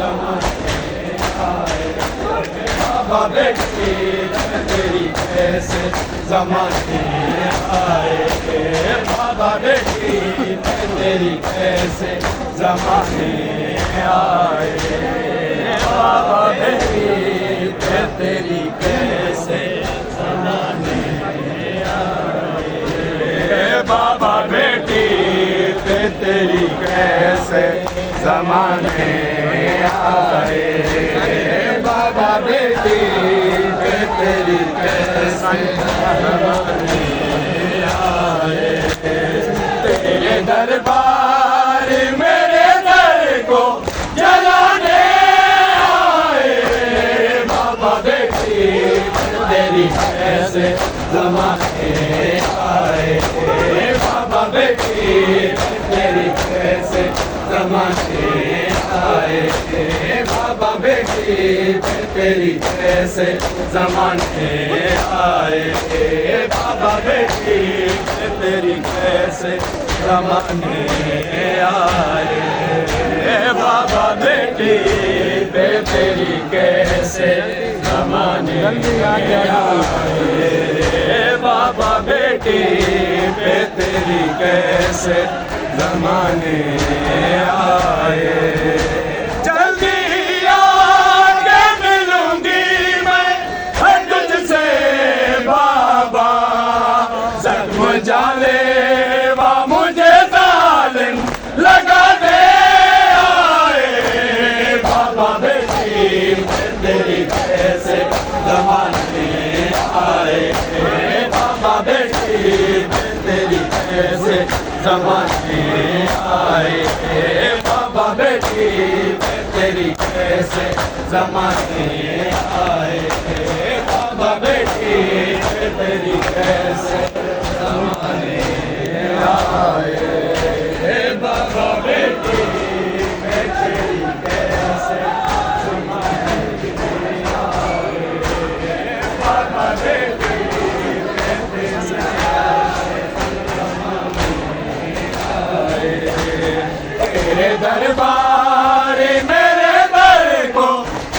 जमाने आए। बाबा बेटी तेरी कैसे जमाने आए। बाबा बेटी तेरी कैसे जमाने आए। बाबा बेटी तेरी कैसे जमाने आए। बाबा बेटी तेरी कैसे जमाने आए। बाबा बेटी तेरी कैसे जमाने आए। तेरे दरबार मेरे दर को जलाने आए। बाबा बेटी तेरी कैसे जमाने आए। बाबा बेटी तेरी कैसे जमाने आए। बाबा बेटी तेरी कैसे जमाने आए। बाबा बेटी तेरी कैसे जमाने आए। बाबा बेटी तेरी कैसे जमाने आए। बाबा बेटी तेरी कैसे जमाने आए। जल्दी आके मिलूंगी मैं तुझसे बाबा। जख्म जालेवा मुझे जालिम लगा दे आए। बाबा बेटी तेरी कैसे जमाने आए। बाबा बेटी तेरी कैसे जमाने आए। बाबा बेटी तेरी कैसे जमाने आए। बाबा बेटी तेरी कैसे जमाने आए। बाबा बेटी तेरी कैसे जमाने आए। बाबा बेटी तेरे दरबार मेरे दर को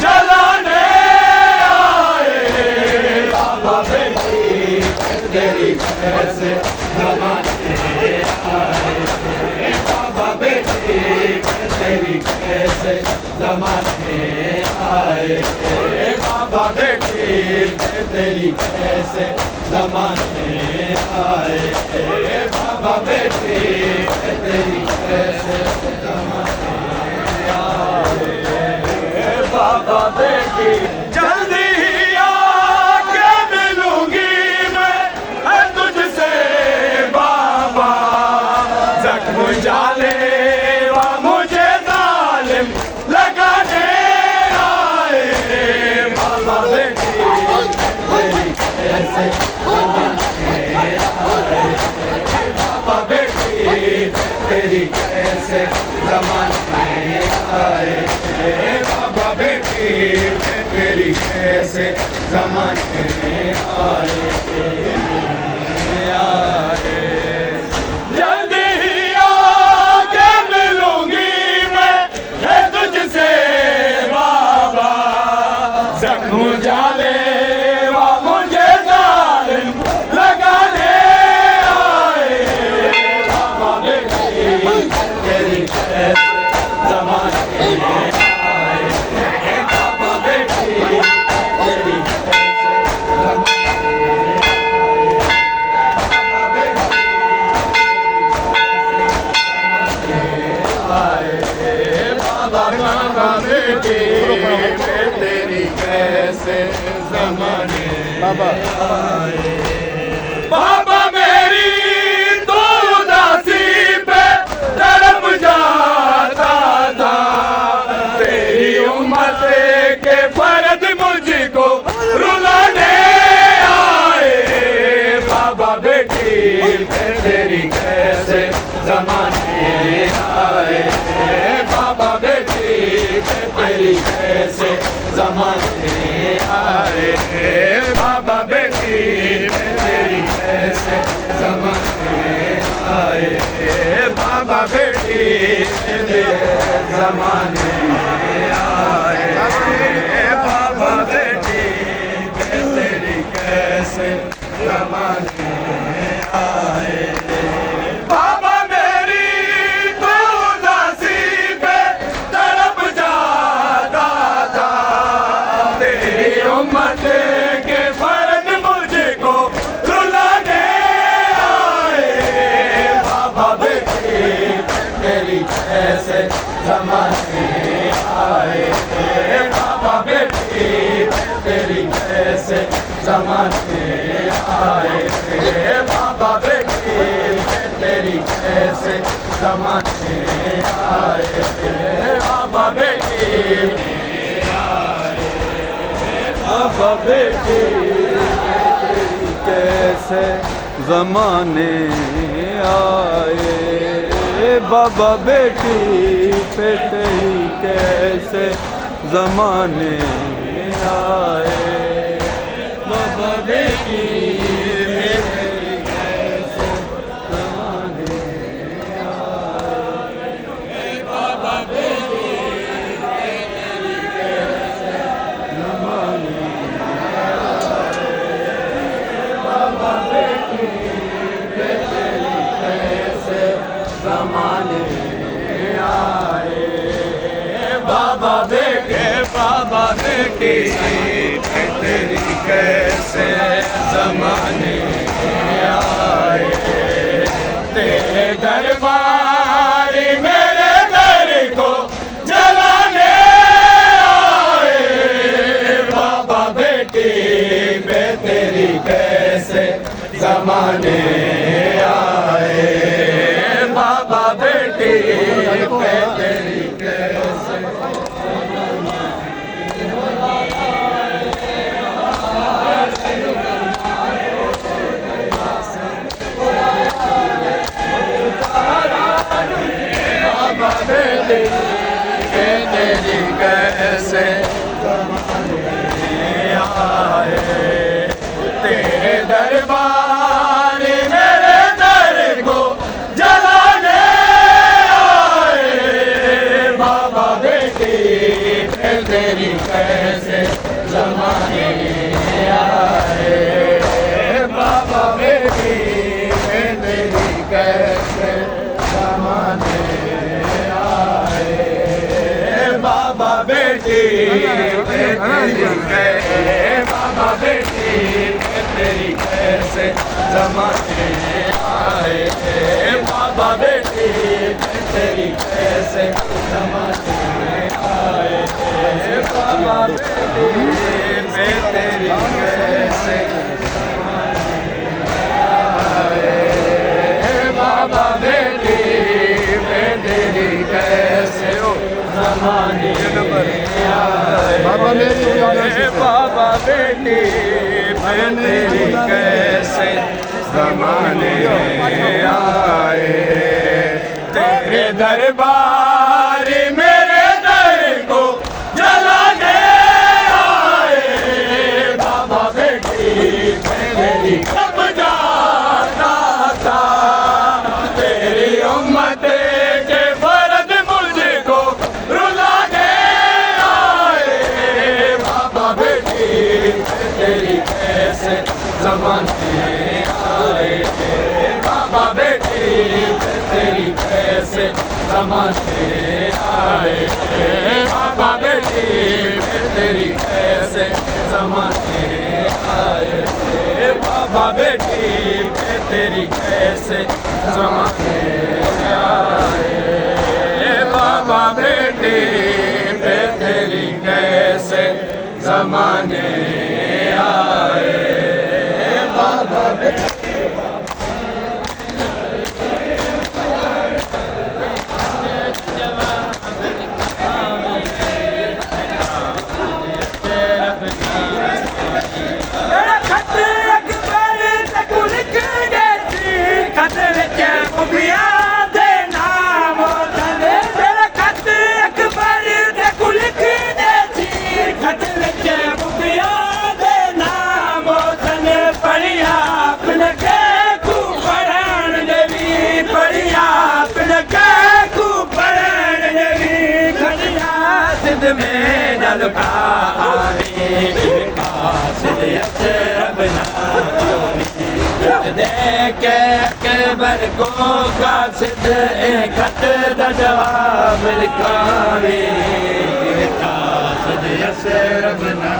जलाने आए। बाबा बेटी तेरी कैसे जमाने आए। बाबा बेटी तेरी कैसे जमाने आए। बाबा बेटी तेरी कैसे जमाने आए। बाबा बेटी तेरी कैसे जमाने आए। बाबा बेटी जल्दी ही आके मिलूंगी मैं तुझसे बाबा। जख्म जालेवा मुझे जालिम लगाने आए। बाबा बेटी तेरी कैसे जमाने आए। बाबा बेटी तेरी कैसे जमाने आए। बाबा बेटी तेरी कैसे जमाने आए। जल्दी ही आके मिलूंगी मैं तुझसे बाबा। जख्म जालेवा मुझे जालिम लगाने आए। बाबा बेटी तेरी कैसे जमाने आए। बाबा बेटी तेरी कैसे बाबा बेटी तेरी कैसे जमाने आए। बाबा मेरी तो उदासी पे तड़प जाता था। तेरी उम्मत के फर्ज मुझको रुलाने आए। बाबा बेटी तेरी कैसे जमाने आए। बाबा बेटी तेरी कैसे जमाने आए। बाबा बेटी तेरी कैसे जमाने आए। बाबा बेटी तेरे जमाने आए। जमाने आए थे बाबा बेटी तेरी कैसे जमाने आए थे बाबा बेटी बाबा बेटी कैसे जमाने आए बाबा बेटी पे तेरी कैसे जमाने आए बाबा बेटी पे तेरी कैसे जमाने आए बाबा बेटी पे तेरी कैसे जमाने बाबा बेटी पे तेरी कैसे जमाने आए बाबा बेटे बाबा बेटी पे तेरी कैसे जमाने आए तेरे दरबार मेरे दर को जलाने आए बाबा बेटी पे तेरी कैसे जमाने आए बाबा बेटी पे तेरी कैसे बाबा बेटी पे तेरी कैसे जमाने आए तेरे दरबार मेरे दर को जलाने आए बाबा बेटी पे तेरी कैसे जमाने आए बाबा बेटी पे तेरी कैसे जमाने आए बाबा बेटी पे तेरी कैसे बाबा बेटी पे तेरी कैसे जमाने आए बाबा बेटी पे तेरी कैसे जमाने आए बाबा बेटी पे तेरी कैसे बाबा बेटी पे तेरी कैसे जमाने आए बाबा मेरी बाबा बेटी पे तेरी कैसे जमाने आए तेरे दरबार मेरे दर को जलाने आए बाबा बेटी पे तेरी कब जाता था तेरी उम्मत के फर्ज मुझको रुलाने आए बाबा बेटी पे तेरी कैसे जमाने आए बाबा बेटी पे तेरी कैसे जमाने आए बाबा बेटी पे तेरी कैसे जमाने आए बाबा बेटी पे तेरी कैसे जमाने आए बाबा बेटी पे तेरी कैसे जमाने आए बाबा बेटी में जलकारी देखे अकबर को कासिद खत दा जवाब लिखावे कासिद असरबना